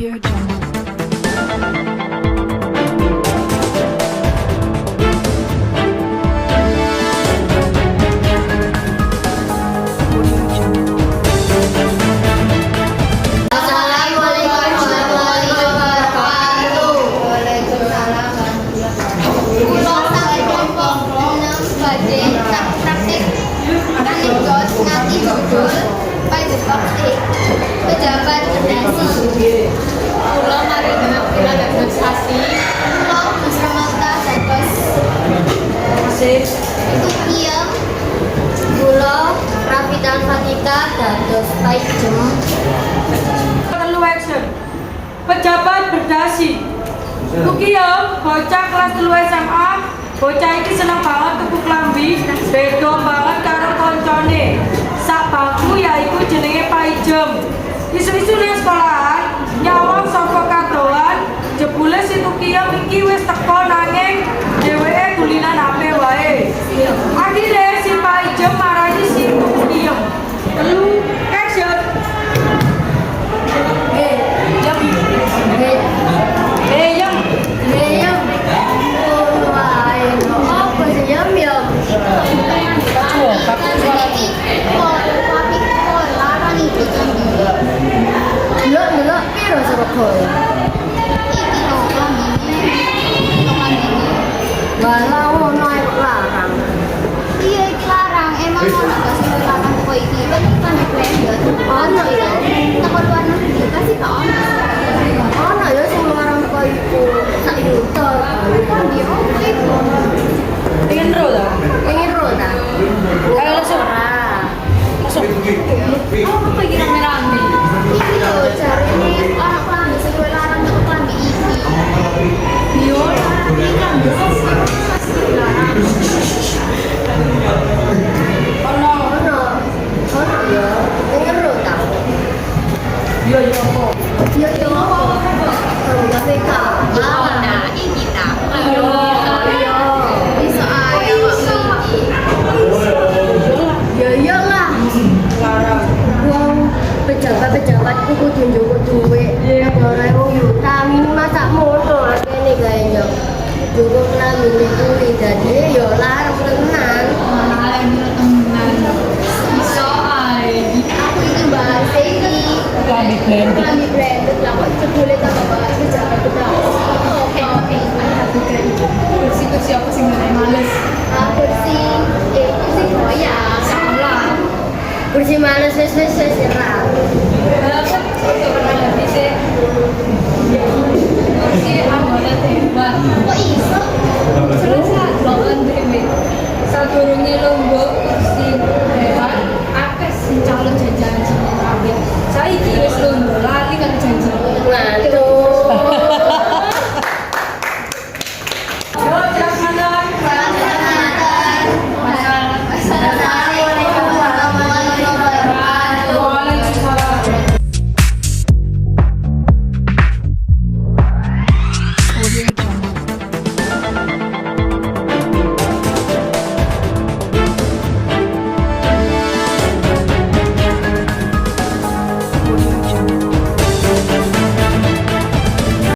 Audio Jungle. Audio Jungle. Assalamualaikum warahmatullahi wabarakatuh. Waalaikumsalam. Kula saged kelompok 6 badhe praktik anekdot nganti judul Pajebak Pejabat Berdasi. Kula mari penampilan demonstrasi. Kula Musramata Satos. Itu Piyam. Kula Rafidan Fatika dados Paijem. Perlu action. Pejabat berdasi. Kukiyam bocah kelas 3 SMA. Bocah iki seneng banget tuku klambi, beda banget karo koncone. Sak bangku yaiku jenenge Paijem. Isu-isu ning sekolahan nyawang saka kadoan, jebule si Kukiyam iki wis teko nanging dheweke dulinan HP wae. Akhire si Paijem marani si Kukiyam. Perlu action. Walau naik larang. Iya larang, emang mau nggak sih larang kok iki kan di blender. Ono ya. Tak luar negeri pasti kok ono. Ono ya sing larang kok iku sak yuta. Kan dia opo iku. Pengen ro ta? Pengen ro ta? Ayo langsung. Masuk. Apa iki rame-rame? Iki lho jarine ana klambi sing luwih larang kok klambi iki. Yo, iki kan Pasti larang. ono. Ono ya. Pengen ro ta? Yo yo apa? Yo yo. Kalau KPK. Nah, iki ta. Ayo. Ayo. Bisa ayo kok iki. Ya iyalah. Larang. Wong pejabat-pejabat kudu njogo duwe negara wong yuta minimal sak motor kene gawe yo. Njogo klambi kuwi dadi yo larang tenan. Larang tenan. Iso ae. Aku iki bahas iki. Klambi blender. Klambi branded lah kok jebule tambah bahas pejabat-pejabat. Oke. Kursi-kursi apa sing males? Kursi kursi goyang. Salah. Kursi males wis serah. Dapat foto pernah bisa. Kursi anggota dewan. Kok iso? Selesai loan dewe. Sadurunge lo